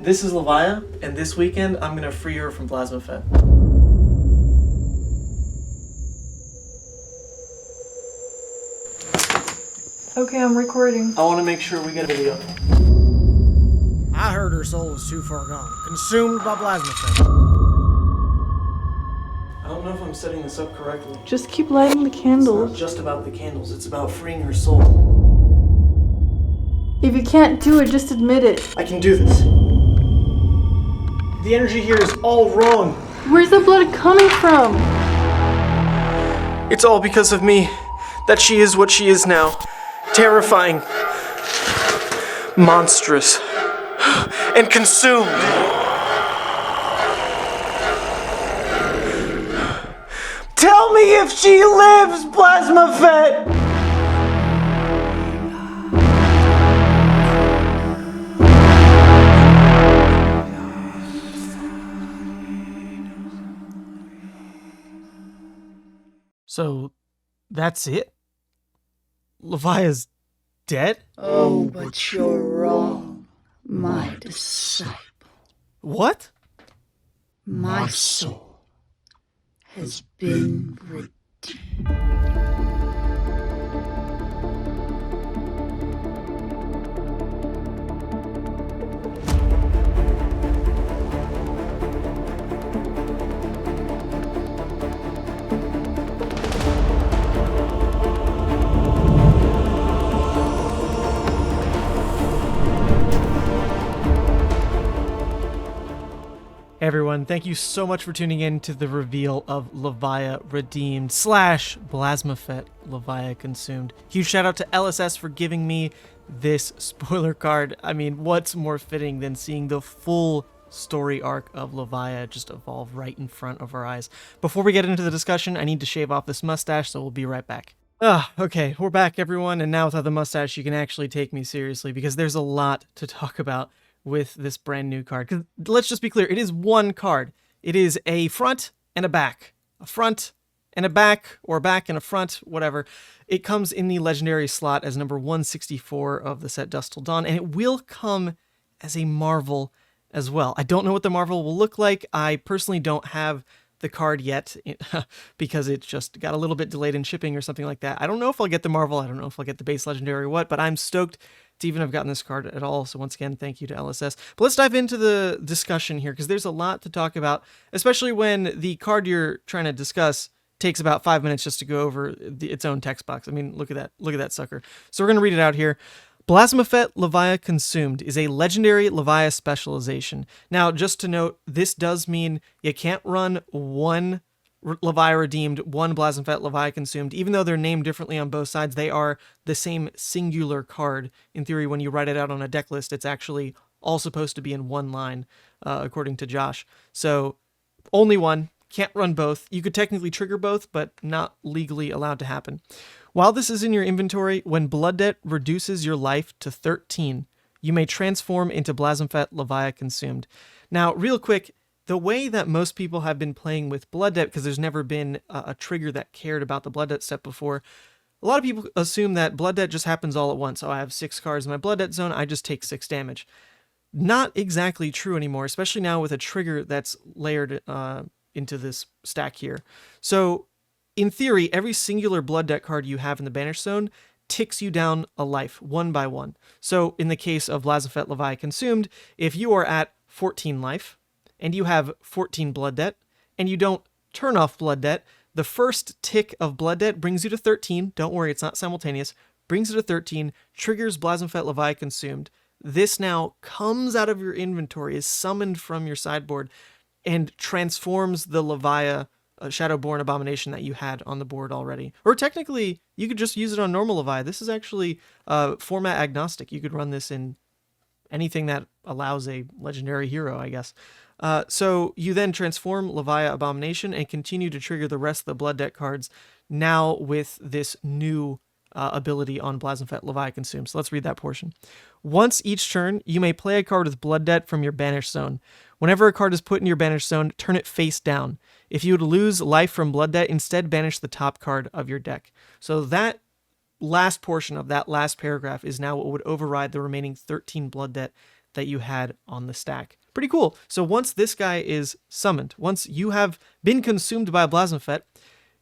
This is Levia, and this weekend I'm gonna free her from Plasma Fett. Okay, I'm recording. I want to make sure we get a video. I heard her soul was too far gone, consumed by plasma fett. I don't know if I'm setting this up correctly. Just keep lighting the It's candles. not just about the candles, it's about freeing her soul. If you can't do it, just admit it. I can do this. The energy here is all wrong. Where's the blood coming from? It's all because of me. That she is what she is now. Terrifying. Monstrous. And consumed. Tell me if she lives, Plasma Fett! So, that's it? Levia's dead? Oh, but you're wrong, my disciple. What? My soul has been redeemed. Hey everyone, thank you so much for tuning in to the reveal of Levia Redeemed / Plasma Fett Levia Consumed. Huge shout out to LSS for giving me this spoiler card. I mean, what's more fitting than seeing the full story arc of Levia just evolve right in front of our eyes. Before we get into the discussion, I need to shave off this mustache, so we'll be right back. Okay, we're back everyone, and now without the mustache you can actually take me seriously because there's a lot to talk about with this brand new card. 'Cause let's just be clear, it is one card. It is a front and a back. A front and a back, or a back and a front, whatever. It comes in the legendary slot as number 164 of the set Dusk Till Dawn, and it will come as a Marvel as well. I don't know what the Marvel will look like. I personally don't have the card yet because it just got a little bit delayed in shipping or something like that. I don't know if I'll get the Marvel. I don't know if I'll get the base legendary or what, but I'm stoked to even have gotten this card at all. So once again, thank you to LSS. But let's dive into the discussion here because there's a lot to talk about, especially when the card you're trying to discuss takes about 5 minutes just to go over its own text box. I mean, look at that. Look at that sucker. So we're going to read it out here. Plasma Fett Levia Consumed is a legendary Levia specialization. Now, just to note, this does mean you can't run one Levia Redeemed, one Plasma Fett Levia Consumed. Even though they're named differently on both sides, they are the same singular card. In theory, when you write it out on a deck list, it's actually all supposed to be in one line, according to Josh. So, only one. Can't run both. You could technically trigger both, but not legally allowed to happen. While this is in your inventory, when Blood Debt reduces your life to 13, you may transform into Plasma Fett Levia Consumed. Now, real quick, the way that most people have been playing with Blood Debt, because there's never been a trigger that cared about the Blood Debt step before, a lot of people assume that Blood Debt just happens all at once. Oh, I have 6 cards in my Blood Debt zone, I just take 6 damage. Not exactly true anymore, especially now with a trigger that's layered into this stack here. So, in theory, every singular Blood Debt card you have in the Banish Zone ticks you down a life, one by one. So, in the case of Plasma Fett Levia Consumed, if you are at 14 life, and you have 14 Blood Debt, and you don't turn off Blood Debt, the first tick of Blood Debt brings you to 13. Don't worry, it's not simultaneous. Brings you to 13, triggers Plasma Fett Levia Consumed. This now comes out of your inventory, is summoned from your sideboard, and transforms the Levia Shadowborn Abomination that you had on the board already. Or technically, you could just use it on normal Levia. This is actually format agnostic. You could run this in anything that allows a legendary hero, I guess. So you then transform Levia Abomination and continue to trigger the rest of the Blood Debt cards, now with this new ability on Plasma Fett Levia Consumed. So let's read that portion. Once each turn, you may play a card with Blood Debt from your Banish Zone. Whenever a card is put in your Banish Zone, turn it face down. If you would lose life from Blood Debt, instead banish the top card of your deck. So that last portion of that last paragraph is now what would override the remaining 13 Blood Debt that you had on the stack. Pretty cool. So once this guy is summoned, once you have been consumed by Blasmafet,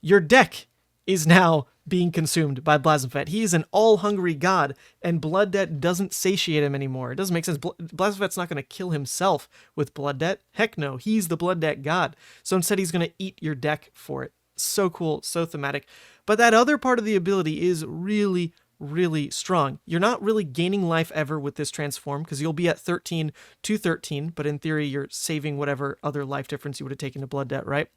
your deck is now being consumed by Blasmafet. He is an all-hungry god, and Blood Debt doesn't satiate him anymore. It doesn't make sense. Blasmafet's not going to kill himself with Blood Debt. Heck no, he's the Blood Debt god. So instead he's going to eat your deck for it. So cool, so thematic. But that other part of the ability is really, really strong. You're not really gaining life ever with this transform because you'll be at 13 to 13, but in theory you're saving whatever other life difference you would have taken to Blood Debt, right?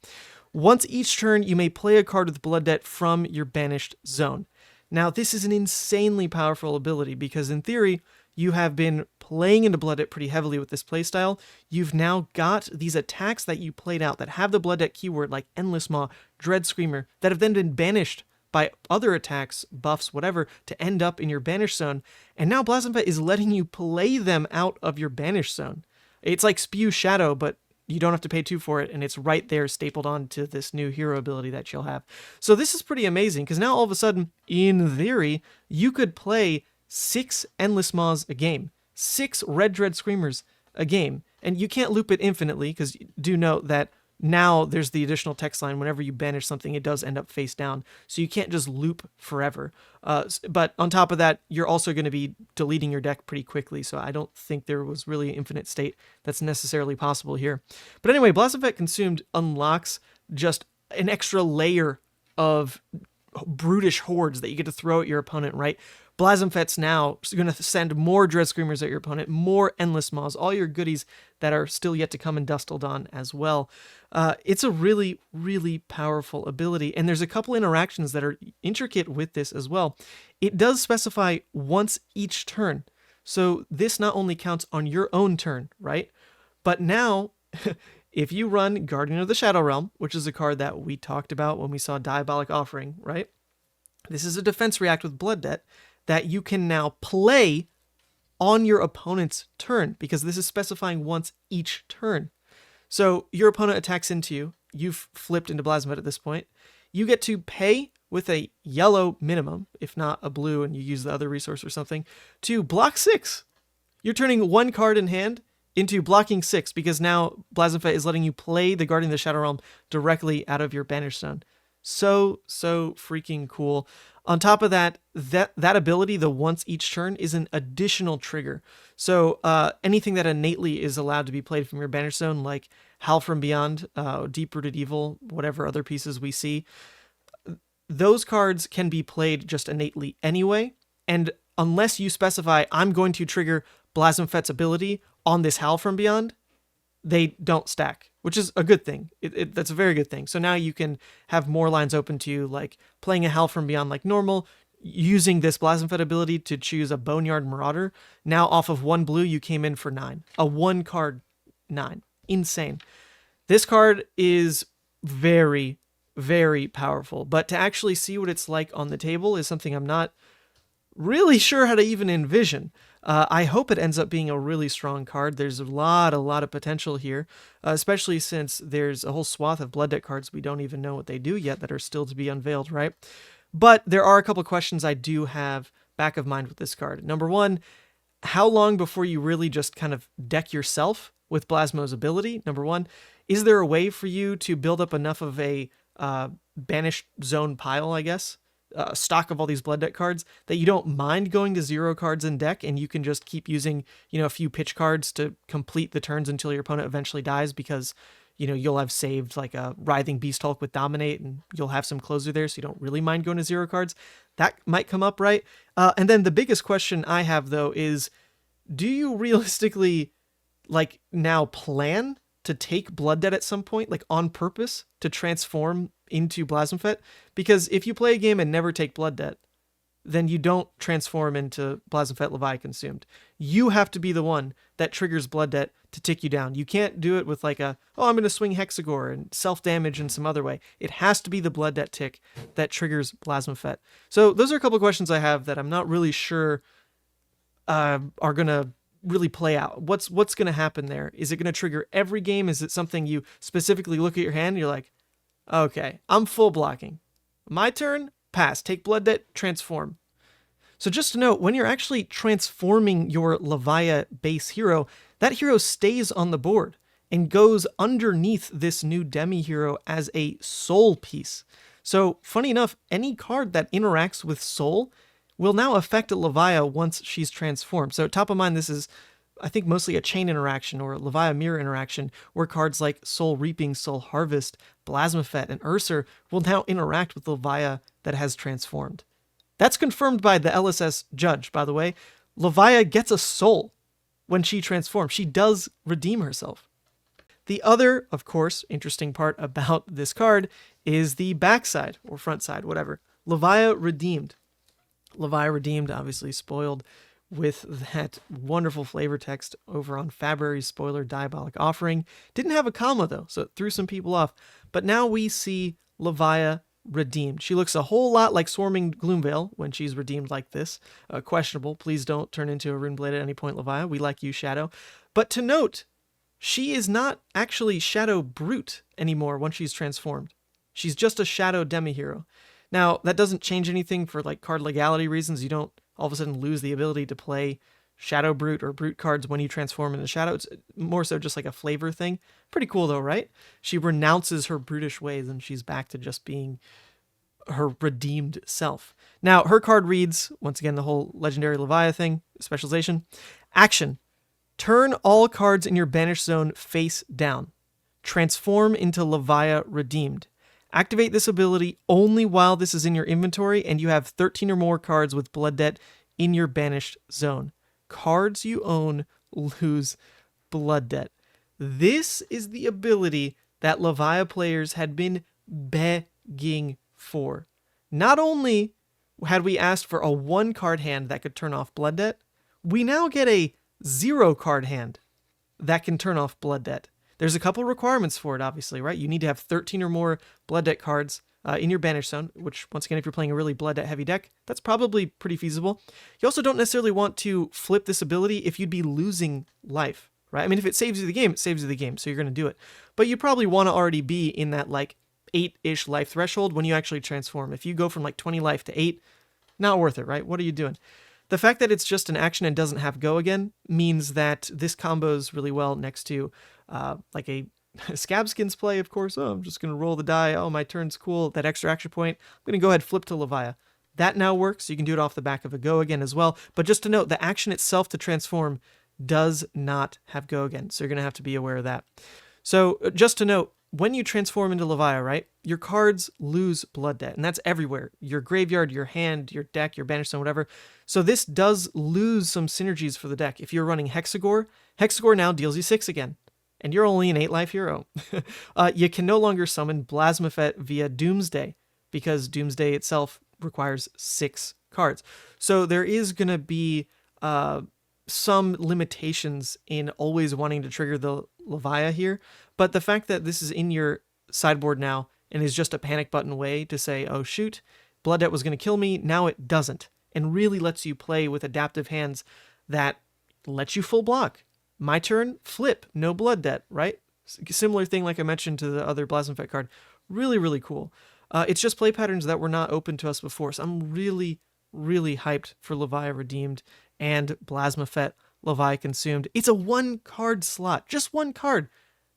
Once each turn, you may play a card with Blood Debt from your banished zone. Now, this is an insanely powerful ability because in theory, you have been playing into Blood Debt pretty heavily with this playstyle. You've now got these attacks that you played out that have the Blood Debt keyword like Endless Maw, Dread Screamer, that have then been banished by other attacks, buffs, whatever, to end up in your banished zone. And now Blasmafet is letting you play them out of your banished zone. It's like Spew Shadow, but you don't have to pay 2 for it, and it's right there stapled onto this new hero ability that you'll have. So this is pretty amazing, because now all of a sudden, in theory, you could play 6 Endless Maws a game, 6 Red Dread Screamers a game, and you can't loop it infinitely, because do note that now there's the additional text line. Whenever you banish something, it does end up face down, so you can't just loop forever. But on top of that, you're also going to be deleting your deck pretty quickly, so I don't think there was really an infinite state that's necessarily possible here. But anyway, Blasmafet Consumed unlocks just an extra layer of brutish hordes that you get to throw at your opponent, right? Blasmafet's now going to send more Dread Screamers at your opponent, more Endless Maws, all your goodies that are still yet to come in Dustil Dawn as well. It's a really, really powerful ability, and there's a couple interactions that are intricate with this as well. It does specify once each turn, so this not only counts on your own turn, right? But now, if you run Guardian of the Shadow Realm, which is a card that we talked about when we saw Diabolic Offering, right? This is a defense react with Blood Debt that you can now play on your opponent's turn, because this is specifying once each turn. So your opponent attacks into you, you've flipped into Blasmafet at this point, you get to pay with a yellow minimum, if not a blue and you use the other resource or something, to block 6. You're turning 1 card in hand into blocking 6, because now Blasmafet is letting you play the Guardian of the Shadow Realm directly out of your banished zone. So freaking cool. On top of that, that ability, the once each turn, is an additional trigger. So anything that innately is allowed to be played from your banished zone, like Howl from Beyond, Deep-Rooted Evil, whatever other pieces we see, those cards can be played just innately anyway. And unless you specify, I'm going to trigger Blasmafet's ability on this Howl from Beyond, they don't stack, which is a good thing. That's a very good thing. So now you can have more lines open to you, like playing a Howl from Beyond like normal, using this Blasmafet ability to choose a Boneyard Marauder. Now off of 1 blue, you came in for 9. A 1 card 9. Insane. This card is very, very powerful, but to actually see what it's like on the table is something I'm not really sure how to even envision. I hope it ends up being a really strong card. There's a lot of potential here, especially since there's a whole swath of Blood Debt cards we don't even know what they do yet that are still to be unveiled, right? But there are a couple questions I do have back of mind with this card. Number 1, how long before you really just kind of deck yourself with Blasmo's ability? Number 1, is there a way for you to build up enough of a banished zone pile, I guess, stock of all these Blood Debt cards, that you don't mind going to 0 cards in deck and you can just keep using, a few pitch cards to complete the turns until your opponent eventually dies, because, you'll have saved like a Writhing Beast Hulk with Dominate and you'll have some closer there, so you don't really mind going to 0 cards. That might come up, right? And then the biggest question I have, though, is do you realistically, now plan to take Blood Debt at some point, on purpose, to transform into Blasmafet? Because if you play a game and never take Blood Debt, then you don't transform into Blasmafet Levia Consumed. You have to be the one that triggers Blood Debt to tick you down. You can't do it with I'm going to swing Hexagore and self-damage in some other way. It has to be the Blood Debt tick that triggers Blasmafet. So those are a couple questions I have that I'm not really sure are going to really play out. What's going to happen there? Is it going to trigger every game? Is it something you specifically look at your hand and you're like, okay, I'm full blocking. My turn, pass. Take Blood Debt, transform. So just to note, when you're actually transforming your Levia base hero, that hero stays on the board and goes underneath this new demi hero as a soul piece. So funny enough, any card that interacts with soul will now affect a Levia once she's transformed. So top of mind, this is, I think, mostly a chain interaction or a Levia mirror interaction, where cards like Soul Reaping, Soul Harvest, Blasmafet, and Urser will now interact with Levia that has transformed. That's confirmed by the LSS judge, by the way. Levia gets a soul when she transforms. She does redeem herself. The other, of course, interesting part about this card is the backside or front side, whatever. Levia Redeemed. Levia Redeemed, obviously spoiled with that wonderful flavor text over on Fabrary's spoiler Diabolic Offering. Didn't have a comma though, so it threw some people off. But now we see Levia Redeemed. She looks a whole lot like Swarming Gloomveil when she's redeemed like this. Questionable. Please don't turn into a Runeblade at any point, Levia. We like you, Shadow. But to note, she is not actually Shadow Brute anymore once she's transformed. She's just a Shadow demi-hero. Now, that doesn't change anything for like card legality reasons. You don't all of a sudden lose the ability to play Shadow Brute or Brute cards when you transform into Shadow. It's more so just like a flavor thing. Pretty cool though, right? She renounces her brutish ways and she's back to just being her redeemed self. Now, her card reads, once again, the whole Legendary Levia thing, specialization. Action. Turn all cards in your banished zone face down. Transform into Levia Redeemed. Activate this ability only while this is in your inventory and you have 13 or more cards with Blood Debt in your banished zone. Cards you own lose Blood Debt. This is the ability that Levia players had been begging for. Not only had we asked for a 1-card hand that could turn off Blood Debt, we now get a 0-card hand that can turn off Blood Debt. There's a couple requirements for it, obviously, right? You need to have 13 or more Blood Debt cards in your Banish Zone, which, once again, if you're playing a really Blood Debt heavy deck, that's probably pretty feasible. You also don't necessarily want to flip this ability if you'd be losing life, right? I mean, if it saves you the game, it saves you the game, so you're going to do it. But you probably want to already be in that, like, 8-ish life threshold when you actually transform. If you go from, like, 20 life to 8, not worth it, right? What are you doing? The fact that it's just an action and doesn't have go again means that this combos really well next to like a Scab Skins play, of course. Oh, I'm just going to roll the die. Oh, my turn's cool. That extra action point. I'm going to go ahead flip to Levia. That now works. You can do it off the back of a go again as well. But just to note, the action itself to transform does not have go again. So you're going to have to be aware of that. So just to note, when you transform into Levia, right, your cards lose Blood Debt, and that's everywhere. Your graveyard, your hand, your deck, your banished zone, whatever. So this does lose some synergies for the deck. If you're running Hexagore, Hexagore now deals you 6 again, and you're only an 8-life hero. You can no longer summon Blasmafet via Doomsday, because Doomsday itself requires 6 cards. So there is going to be some limitations in always wanting to trigger the Levia here, but the fact that this is in your sideboard now and is just a panic button way to say, oh shoot, Blood Debt was going to kill me, now it doesn't, and really lets you play with adaptive hands that let you full block. My turn, flip, no Blood Debt, right? Similar thing like I mentioned to the other Blasmafet card. Really, really cool. It's just play patterns that were not open to us before, so I'm really, really hyped for Levia Redeemed and Blasmafet Levia Consumed. It's a 1-card slot, just 1 card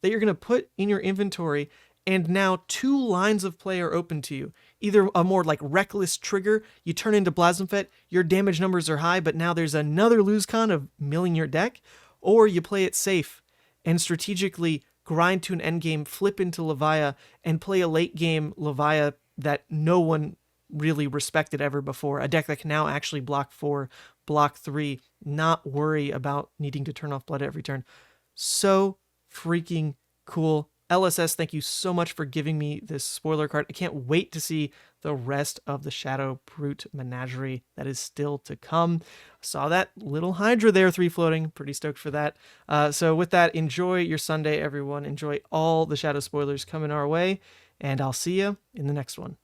that you're going to put in your inventory, and now 2 lines of play are open to you. Either a more like reckless trigger, you turn into Blasmafet, your damage numbers are high, but now there's another lose con of milling your deck, or you play it safe and strategically grind to an endgame, flip into Levia, and play a late game Levia that no one really respected ever before. A deck that can now actually block 4, block 3, not worry about needing to turn off Blood every turn. So freaking cool. LSS, thank you so much for giving me this spoiler card. I can't wait to see the rest of the Shadow Brute menagerie that is still to come. Saw that little Hydra there, 3 floating. Pretty stoked for that. So with that, enjoy your Sunday, everyone. Enjoy all the Shadow spoilers coming our way, and I'll see you in the next one.